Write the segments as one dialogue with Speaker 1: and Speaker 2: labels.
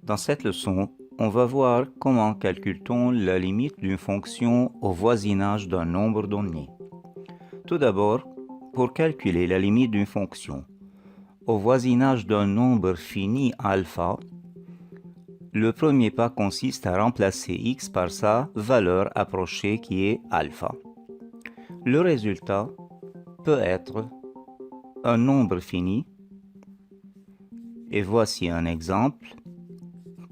Speaker 1: Dans cette leçon, on va voir comment calcule-t-on la limite d'une fonction au voisinage d'un nombre donné. Tout d'abord, pour calculer la limite d'une fonction au voisinage d'un nombre fini alpha, le premier pas consiste à remplacer x par sa valeur approchée qui est alpha. Le résultat peut être un nombre fini, et voici un exemple.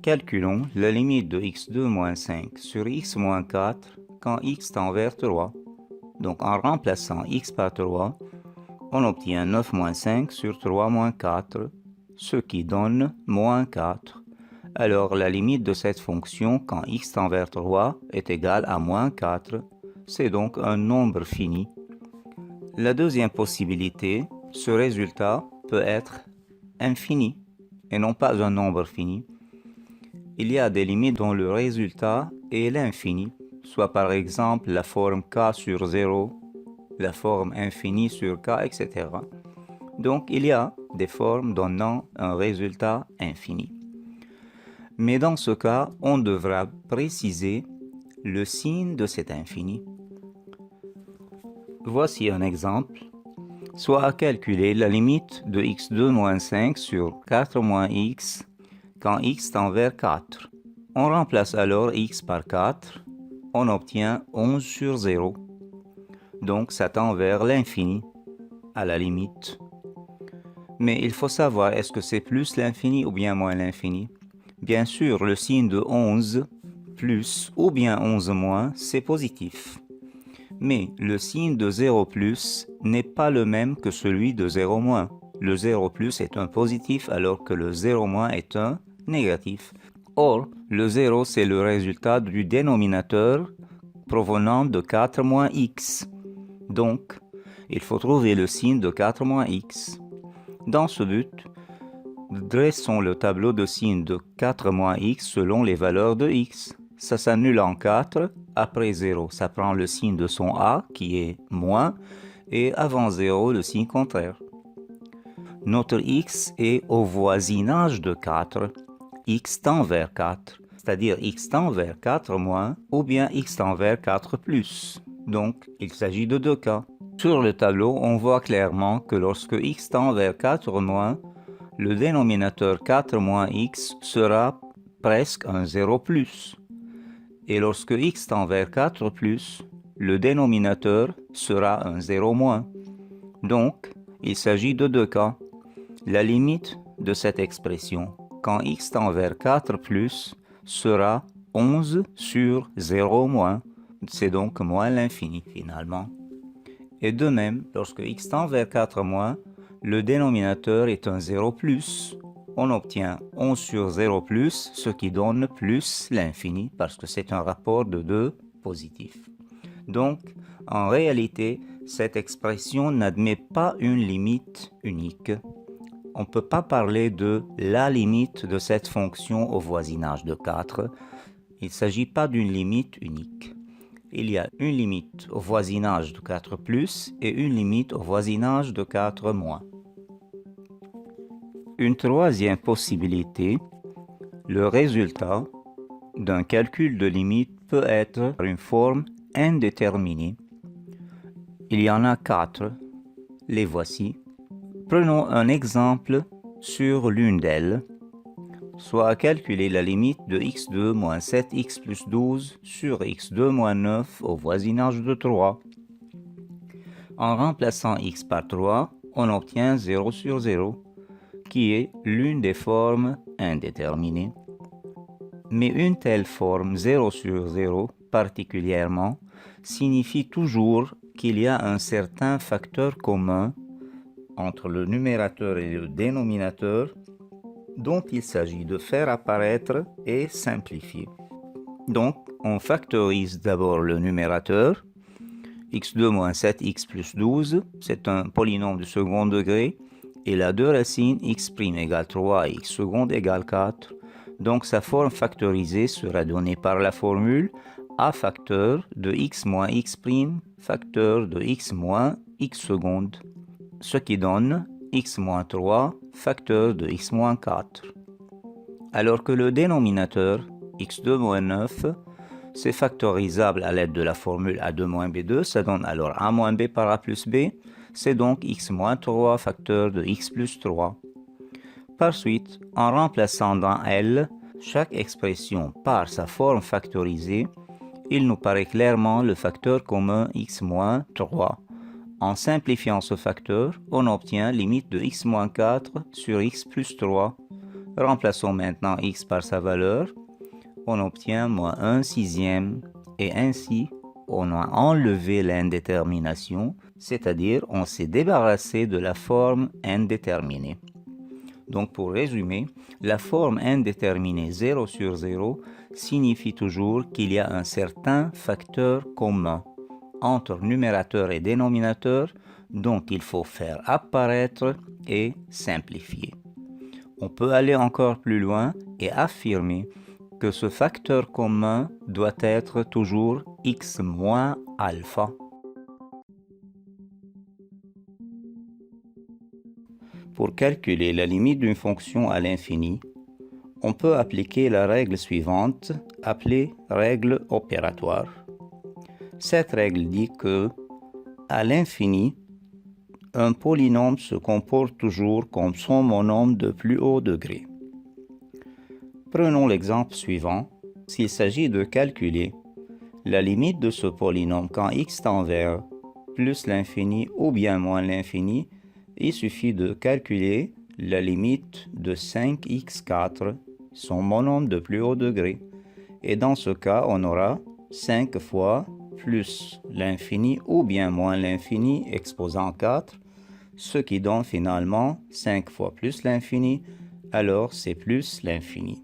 Speaker 1: Calculons la limite de x2 moins 5 sur x moins 4 quand x tend vers 3. Donc en remplaçant x par 3, on obtient 9 moins 5 sur 3 moins 4, ce qui donne moins 4. Alors la limite de cette fonction quand x tend vers 3 est égale à moins 4. C'est donc un nombre fini. La deuxième possibilité, ce résultat peut être infini et non pas un nombre fini. Il y a des limites dont le résultat est l'infini, soit par exemple la forme k sur 0, la forme infinie sur k, etc. Donc il y a des formes donnant un résultat infini. Mais dans ce cas, on devra préciser le signe de cet infini. Voici un exemple. Soit à calculer la limite de x2 moins 5 sur 4 moins x quand x tend vers 4. On remplace alors x par 4, on obtient 11 sur 0. Donc ça tend vers l'infini, à la limite. Mais il faut savoir, est-ce que c'est plus l'infini ou bien moins l'infini? Bien sûr, le signe de 11 plus ou bien 11 moins, c'est positif. Mais le signe de 0 plus n'est pas le même que celui de 0 moins. Le 0 plus est un positif alors que le 0 moins est un négatif. Or, le 0 c'est le résultat du dénominateur provenant de 4 moins x. Donc, il faut trouver le signe de 4 moins x. Dans ce but, dressons le tableau de signes de 4 moins x selon les valeurs de x. Ça s'annule en 4. Après 0, ça prend le signe de son a, qui est moins, et avant 0, le signe contraire. Notre x est au voisinage de 4. X tend vers 4, c'est-à-dire x tend vers 4 moins, ou bien x tend vers 4 plus. Donc, il s'agit de deux cas. Sur le tableau, on voit clairement que lorsque x tend vers 4 moins, le dénominateur 4 moins x sera presque un 0 plus. Et lorsque x tend vers 4 plus, le dénominateur sera un 0 moins. Donc, il s'agit de deux cas. La limite de cette expression, quand x tend vers 4 plus, sera 11 sur 0 moins. C'est donc moins l'infini finalement. Et de même, lorsque x tend vers 4 moins, le dénominateur est un 0 plus. On obtient 11 sur 0 plus, ce qui donne plus l'infini, parce que c'est un rapport de 2 positif. Donc, en réalité, cette expression n'admet pas une limite unique. On ne peut pas parler de la limite de cette fonction au voisinage de 4. Il ne s'agit pas d'une limite unique. Il y a une limite au voisinage de 4 plus et une limite au voisinage de 4 moins. Une troisième possibilité, le résultat d'un calcul de limite peut être une forme indéterminée. Il y en a 4, les voici. Prenons un exemple sur l'une d'elles, soit à calculer la limite de x2 moins 7x plus 12 sur x2 moins 9 au voisinage de 3. En remplaçant x par 3, on obtient 0 sur 0, qui est l'une des formes indéterminées. Mais une telle forme 0 sur 0 particulièrement signifie toujours qu'il y a un certain facteur commun entre le numérateur et le dénominateur dont il s'agit de faire apparaître et simplifier. Donc, on factorise d'abord le numérateur. x2 moins 7x plus 12, c'est un polynôme de second degré. Il a deux racines, x' égale 3 et x seconde égale 4. Donc sa forme factorisée sera donnée par la formule a facteur de x moins x' facteur de x moins x seconde, ce qui donne x moins 3 facteur de x moins 4. alors que le dénominateur, x2 moins 9, c'est factorisable à l'aide de la formule a2 moins b2, ça donne alors a moins b par a plus b, c'est donc x moins 3 facteur de x plus 3. Par suite, en remplaçant dans L chaque expression par sa forme factorisée, il nous paraît clairement le facteur commun x moins 3. En simplifiant ce facteur, on obtient limite de x moins 4 sur x plus 3. Remplaçons maintenant x par sa valeur. On obtient moins 1 sixième et ainsi on a enlevé l'indétermination, c'est-à-dire on s'est débarrassé de la forme indéterminée. Donc pour résumer, la forme indéterminée 0 sur 0 signifie toujours qu'il y a un certain facteur commun entre numérateur et dénominateur, donc il faut faire apparaître et simplifier. On peut aller encore plus loin et affirmer que ce facteur commun doit être toujours x moins alpha. Pour calculer la limite d'une fonction à l'infini, on peut appliquer la règle suivante, appelée règle opératoire. Cette règle dit que, à l'infini, un polynôme se comporte toujours comme son monôme de plus haut degré. Prenons l'exemple suivant. S'il s'agit de calculer la limite de ce polynôme quand x tend vers plus l'infini ou bien moins l'infini, il suffit de calculer la limite de 5x4, son monôme de plus haut degré. Et dans ce cas, on aura 5 fois plus l'infini ou bien moins l'infini exposant 4, ce qui donne finalement 5 fois plus l'infini, alors c'est plus l'infini.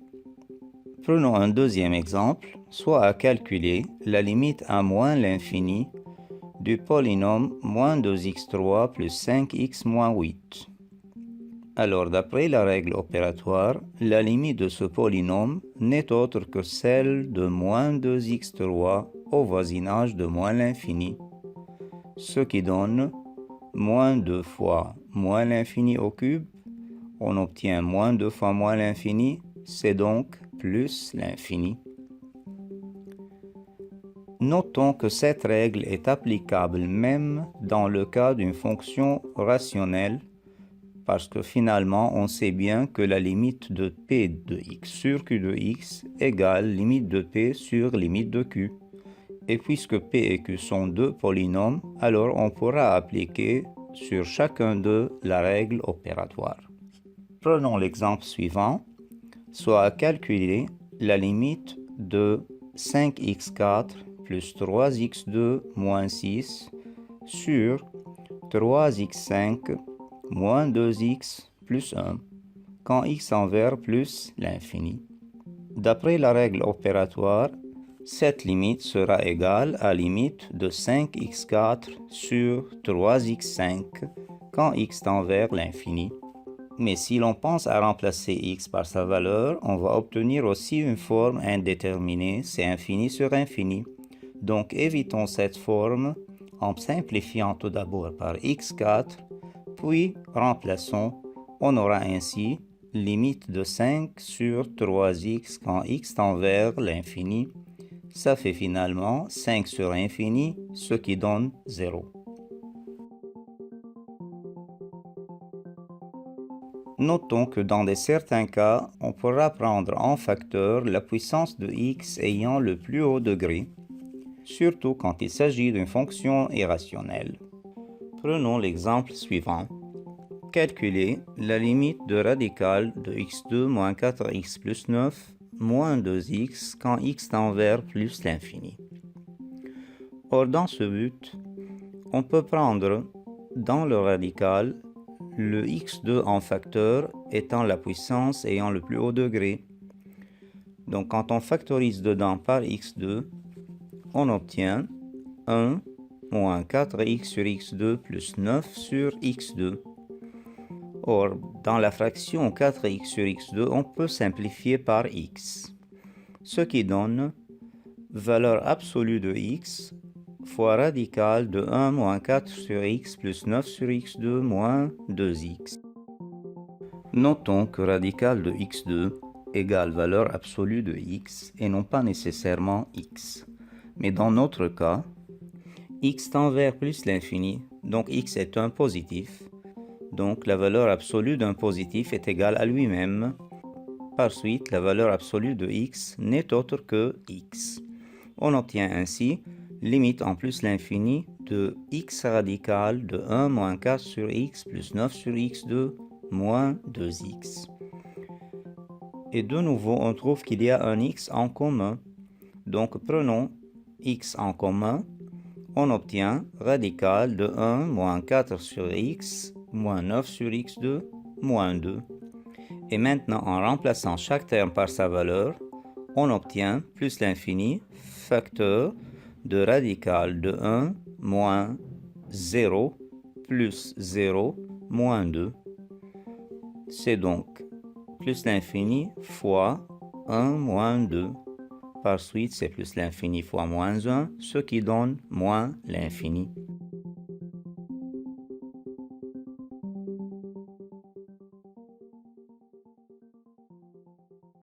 Speaker 1: Prenons un deuxième exemple, soit à calculer la limite à moins l'infini du polynôme moins 2x3 plus 5x moins 8. Alors, d'après la règle opératoire, la limite de ce polynôme n'est autre que celle de moins 2x3 au voisinage de moins l'infini, ce qui donne moins 2 fois moins l'infini au cube. On obtient moins 2 fois moins l'infini, c'est donc plus l'infini. Notons que cette règle est applicable même dans le cas d'une fonction rationnelle, parce que finalement on sait bien que la limite de p de x sur q de x égale limite de p sur limite de q. Et puisque p et q sont deux polynômes, alors on pourra appliquer sur chacun d'eux la règle opératoire. Prenons l'exemple suivant, soit à calculer la limite de 5x4 plus 3x2 moins 6 sur 3x5 moins 2x plus 1, quand x tend vers plus l'infini. D'après la règle opératoire, cette limite sera égale à limite de 5x4 sur 3x5 quand x tend vers l'infini. Mais si l'on pense à remplacer x par sa valeur, on va obtenir aussi une forme indéterminée, c'est infini sur infini. Donc évitons cette forme en simplifiant tout d'abord par x4, puis remplaçons, on aura ainsi limite de 5 sur 3x quand x tend vers l'infini. Ça fait finalement 5 sur infini, ce qui donne 0. Notons que dans certains cas, on pourra prendre en facteur la puissance de x ayant le plus haut degré, surtout quand il s'agit d'une fonction irrationnelle. Prenons l'exemple suivant. Calculer la limite de radicale de x2 moins 4x plus 9 moins 2x quand x tend vers plus l'infini. Or, dans ce but, on peut prendre dans le radical le x2 en facteur étant la puissance ayant le plus haut degré. Donc quand on factorise dedans par x2, on obtient 1 moins 4x sur x2 plus 9 sur x2. Or, dans la fraction 4x sur x2, on peut simplifier par x, ce qui donne valeur absolue de x fois radical de 1 moins 4 sur x plus 9 sur x2 moins 2x. Notons que radical de x2 égale valeur absolue de x et non pas nécessairement x. Mais dans notre cas, x tend vers plus l'infini, donc x est un positif. Donc la valeur absolue d'un positif est égale à lui-même. Par suite, la valeur absolue de x n'est autre que x. On obtient ainsi limite en plus l'infini de x radical de 1 moins 4 sur x plus 9 sur x2 moins 2x. Et de nouveau, on trouve qu'il y a un x en commun. Donc prenons x en commun. On obtient radical de 1 moins 4 sur x moins 9 sur x2 moins 2. Et maintenant, en remplaçant chaque terme par sa valeur, on obtient plus l'infini facteur de radical de 1 moins 0 plus 0 moins 2. C'est donc plus l'infini fois 1 moins 2. Par suite, c'est plus l'infini fois moins 1, ce qui donne moins l'infini.